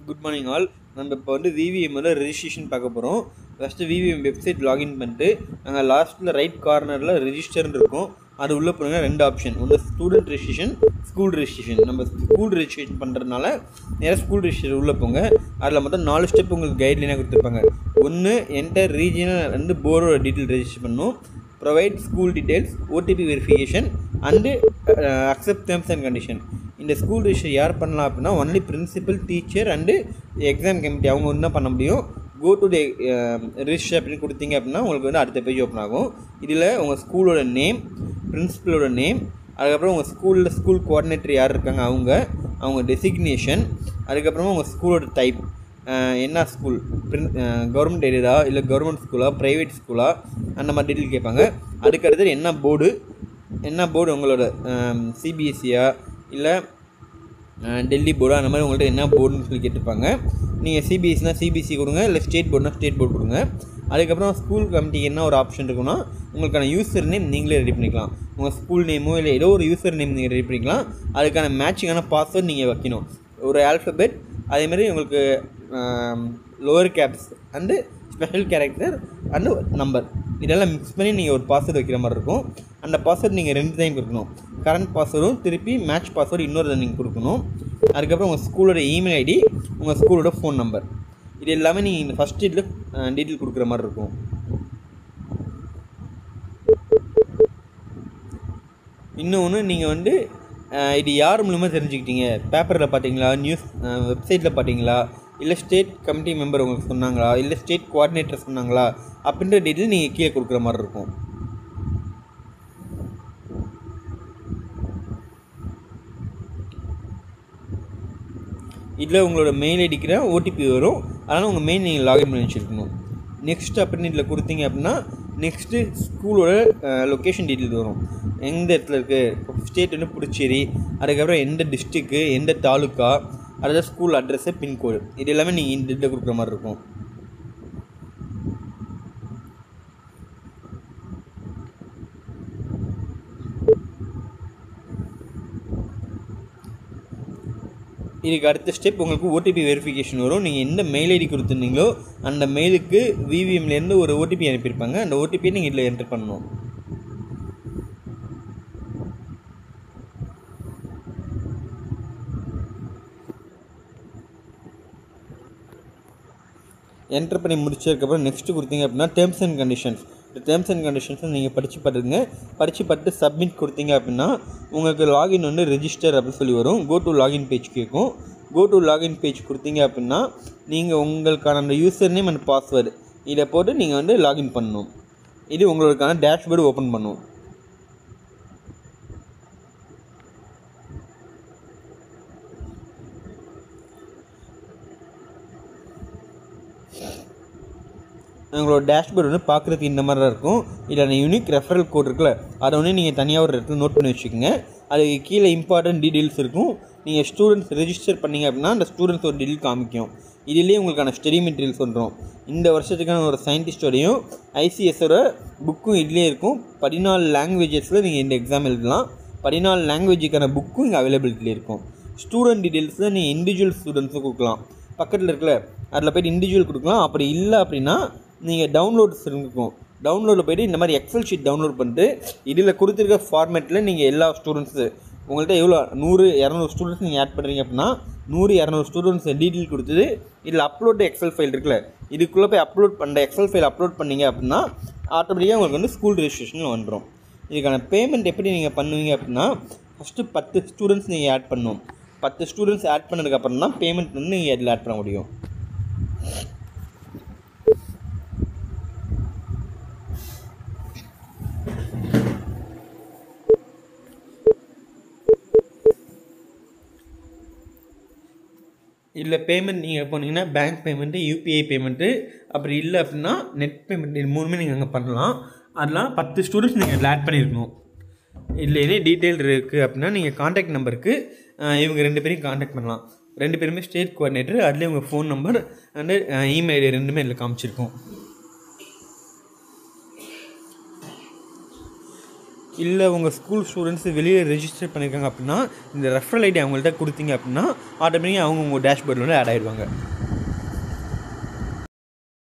Good morning all. நம்ம இப்போ வந்து விவிஎம்மில் ரெஜிஸ்ட்ரேஷன் பார்க்க போகிறோம். ஃபஸ்ட்டு விவிஎம் வெப்சைட் லாகின் பண்ணிட்டு நாங்கள் லாஸ்ட்டில் ரைட் கார்னரில் ரெஜிஸ்டர்னு இருக்கும். அது உள்ளே போனீங்கன்னா 2 ஆப்ஷன். ஒன்று ஸ்டூடெண்ட் ரெஜிஸ்ட்ரேஷன், ஸ்கூல் ரெஜிஸ்ட்ரேஷன். நம்ம ஸ்கூல் ரெஜிஸ்ட்ரேஷன் பண்ணுறதுனால நேராக ஸ்கூல் ரெஜிஸ்ட்ரேஷன் உள்ளே போங்க. அதில் மொத்தம் 4 ஸ்டெப் உங்களுக்கு கைட்லைனாக கொடுத்துருப்பாங்க. ஒன்று என்டர் ரீஜியனல் அண்டு போர்டோட டீட்டெயில் ரெஜிஸ்டர் பண்ணணும். Provide school details, OTP verification and accept terms and condition. இந்த ஸ்கூல் ரெஜிஸ்டர் யார் பண்ணலாம் அப்படின்னா only principal, teacher and exam committee அவங்க ஒன்று தான் பண்ண முடியும். கோ டு தி ரெஜிஸ்டர் அப்படின்னு கொடுத்தீங்க அப்படின்னா உங்களுக்கு வந்து அடுத்த பேஜ் ஓப்பன் ஆகும். இதில் உங்கள் ஸ்கூலோட நேம், பிரின்சிபலோட நேம், அதுக்கப்புறம் உங்கள் ஸ்கூல் கோஆர்டினேட்டர் யார் இருக்காங்க அவங்க டெசிக்னேஷன், அதுக்கப்புறமா உங்கள் ஸ்கூலோட டைப், என்ன ஸ்கூல், கவர்மெண்ட் எய்டடா இல்லை கவர்மெண்ட் ஸ்கூலா, ப்ரைவேட் ஸ்கூலா, அந்த மாதிரி டீட்டெயில் கேட்பாங்க. அதுக்கடுத்து என்ன போர்டு உங்களோட சிபிஎஸ்சியா இல்லை டெல்லி போர்டா, அந்த மாதிரி உங்கள்கிட்ட என்ன போர்டுன்னு சொல்லி கேட்டிருப்பாங்க. நீங்கள் சிபிஎஸ்சினா சிபிஎஸ்சி கொடுங்க, இல்லை ஸ்டேட் போர்டுனா ஸ்டேட் போர்டு கொடுங்க. அதுக்கப்புறம் ஸ்கூல் கமிட்டிக்கு என்ன ஒரு ஆப்ஷன் இருக்குன்னா உங்களுக்கான யூசர் நேம் நீங்களே ரெடி பண்ணிக்கலாம். உங்கள் ஸ்கூல் நேமோ இல்லை ஏதோ ஒரு யூசர் நேம் நீங்கள் ரெடி பண்ணிக்கலாம். அதுக்கான மேட்சிங்கான பாஸ்வேர்ட் நீங்கள் வைக்கணும். ஒரு ஆல்ஃபபெட், அதேமாதிரி உங்களுக்கு lower caps and special character and number இதெல்லாம் மிக்ஸ் பண்ணி நீங்கள் ஒரு பாஸ்வேர்டு வைக்கிற மாதிரி இருக்கும். அந்த பாஸ்வேர்டு நீங்கள் 2 டைம் கொடுக்கணும். கரண்ட் பாஸ்வேர்டும் திருப்பி மேட்ச் பாஸ்வேர்டு இன்னொரு நீங்கள் கொடுக்கணும். அதுக்கப்புறம் உங்கள் ஸ்கூலோட இமெயில் ஐடி, உங்கள் ஸ்கூலோட ஃபோன் நம்பர், இது எல்லாமே நீங்கள் இந்த ஃபஸ்ட் இதில் டீட்டெயில் கொடுக்குற மாதிரி இருக்கும். இன்னொன்று நீங்கள் வந்து இது யார் மூலமாக தெரிஞ்சுக்கிட்டீங்க, பேப்பரில் பார்த்தீங்களா, நியூஸ் வெப்சைட்டில் பார்த்தீங்களா, இல்லை ஸ்டேட் கமிட்டி மெம்பர் உங்களுக்கு சொன்னாங்களா, இல்லை ஸ்டேட் கோஆர்டினேட்டர் சொன்னாங்களா அப்படின்ற டீட்டெயில் நீங்கள் கீழே கொடுக்குற மாதிரி இருக்கும். இதில் உங்களோட மெயில் ஐடிக்கிற ஓடிபி வரும். அதனால் உங்கள் மெயில் நீங்கள் லாகின் பண்ணி வச்சுருக்கணும். நெக்ஸ்ட் அப்படின்னு இதில் கொடுத்தீங்க அப்படின்னா நெக்ஸ்ட்டு ஸ்கூலோட லொக்கேஷன் டீட்டெயில் வரும். எந்த இடத்துல இருக்குது, ஸ்டேட் வந்து புதுச்சேரி, அதுக்கப்புறம் எந்த டிஸ்ட்ரிக்கு, எந்த தாலுக்கா, அதுதான் ஸ்கூல் அட்ரஸ்ஸு, பின்கோடு, இது எல்லாமே நீங்கள் இந்த இதில் கொடுக்குற மாதிரி இருக்கும். இதுக்கு அடுத்த ஸ்டெப் உங்களுக்கு ஓடிபி வெரிஃபிகேஷன் வரும். நீங்கள் எந்த மெயில் ஐடி கொடுத்துருந்தீங்களோ அந்த மெயிலுக்கு விவிஎம்லேருந்து ஒரு ஓடிபி அனுப்பியிருப்பாங்க. அந்த ஓடிபியை நீங்கள் இதில் என்டர் பண்ணணும். என்டர் பண்ணி முடிச்சதுக்கப்புறம் நெக்ஸ்ட்டு கொடுத்தீங்க அப்படின்னா டேர்ம்ஸ் அண்ட் கண்டிஷன்ஸ். இந்த டேர்ம்ஸ் அண்ட் கண்டிஷன்ஸை நீங்கள் படித்து பார்த்துட்டு சப்மிட் கொடுத்தீங்க அப்படின்னா உங்களுக்கு லாகின் வந்து ரெஜிஸ்டர் அப்படின்னு சொல்லி வரும். கோ டு லாகின் பேஜ் கேட்கும். கோ டு லாகின் பேஜ் கொடுத்தீங்க அப்படின்னா நீங்கள் உங்களுக்கான அந்த யூசர் நேம் அண்ட் பாஸ்வேர்டு இதை போட்டு நீங்கள் வந்து லாகின் பண்ணணும். இது உங்களுக்கான டேஷ்போர்டு ஓப்பன் பண்ணும். உங்களோட டேஷ்போர்டு வந்து பார்க்குறதுக்கு இந்த மாதிரி தான் இருக்கும். இதில் யூனிக் ரெஃபரல் கோட் இருக்குல்ல, அதை வந்து நீங்கள் தனியாக ஒரு இடத்துல நோட் பண்ணி வச்சுக்கோங்க. அதுக்கு கீழே இம்பார்ட்டன்ட் டீட்டெயில்ஸ் இருக்கும். நீங்கள் ஸ்டூடெண்ட்ஸ் ரெஜிஸ்டர் பண்ணிங்க அப்படின்னா அந்த ஸ்டூடெண்ட்ஸ் ஒரு டீட்டெயில் காமிக்கும். இதுலேயே உங்களுக்கான ஸ்டடி மெட்டீரியல்ஸ் வந்துடும். இந்த வருஷத்துக்கான ஒரு சயின்டிஸ்டோடையும் ஐசிஎஸோட புக்கும் இதுலேயே இருக்கும். 14 லாங்குவேஜஸில் நீங்கள் இந்த எக்ஸாம் எழுதலாம். 14 லாங்குவேஜுக்கான புக்கும் இங்கே அவைலபிலிட்டியில் இருக்கும். ஸ்டூடெண்ட் டீட்டெயில்ஸில் நீங்கள் இண்டிவிஜுவல் ஸ்டூடெண்ட்ஸும் கொடுக்கலாம். பக்கத்தில் இருக்குல்ல அதில் போய்ட்டு இண்டிவிஜுவல் கொடுக்கலாம். அப்படி இல்லை அப்படின்னா நீங்கள் டவுன்லோட்ஸ் இருக்கும். டவுன்லோடில் போய்ட்டு இந்த மாதிரி எக்ஸல் ஷீட் டவுன்லோட் பண்ணிட்டு இதில் கொடுத்துருக்க ஃபார்மேட்டில் நீங்கள் எல்லா ஸ்டூடெண்ட்ஸு உங்கள்கிட்ட எவ்வளோ 100-200 ஸ்டூடெண்ட்ஸ் நீங்கள் ஆட் பண்ணுறீங்க அப்படின்னா 100-200 ஸ்டூடெண்ட்ஸ் டீட்டெயில் கொடுத்துட்டு இதில் அப்லோடு எக்ஸல் ஃபைல் இருக்குல்ல, இதுக்குள்ளே போய் அப்லோட் பண்ணுற எக்ஸல் ஃபைல் அப்லோட் பண்ணிங்க அப்படின்னா ஆட்டோமேட்டிக்காக உங்களுக்கு வந்து ஸ்கூல் ரெஜிஸ்ட்ரேஷன் வந்துடும். இதுக்கான பேமெண்ட் எப்படி நீங்கள் பண்ணுவீங்க அப்படின்னா ஃபஸ்ட்டு 10 ஸ்டூடெண்ட்ஸ் நீங்கள் ஆட் பண்ணணும். 10 ஸ்டூடெண்ட்ஸ் ஆட் பண்ணதுக்கப்புறம் தான் பேமெண்ட் வந்து நீங்கள் இதில் ஆட் பண்ண முடியும். இதில் பேமெண்ட் நீங்கள் போனீங்கன்னா பேங்க் பேமெண்ட்டு, யூபிஐ பேமெண்ட்டு, அப்படி இல்லை அப்படின்னா நெட் பேமெண்ட், இது 3மே நீங்கள் அங்கே பண்ணலாம். அதெல்லாம் 10 ஸ்டூடெண்ட்ஸ் நீங்கள் இதில் ஆட் பண்ணியிருக்கணும். இதில் என்ன டீட்டெயில் இருக்குது அப்படின்னா நீங்கள் காண்டாக்ட் நம்பருக்கு இவங்க 2 பேரையும் காண்டாக்ட் பண்ணலாம். 2 பேருமே ஸ்டேட் கோஆர்டினேட்டர், அதுலேயே உங்கள் phone number and email ID 2மே இதில் காமிச்சிருக்கோம். இல்லை உங்கள் ஸ்கூல் ஸ்டூடெண்ட்ஸ் வெளியே ரெஜிஸ்டர் பண்ணியிருக்காங்க அப்படின்னா இந்த ரெஃபரல் ஐடி அவங்கள்ட்ட கொடுத்தீங்க அப்படின்னா ஆட்டோமேட்டிக்காக அவங்க உங்கள் டேஷ்போர்டில் வந்து ஆட் ஆகிடுவாங்க.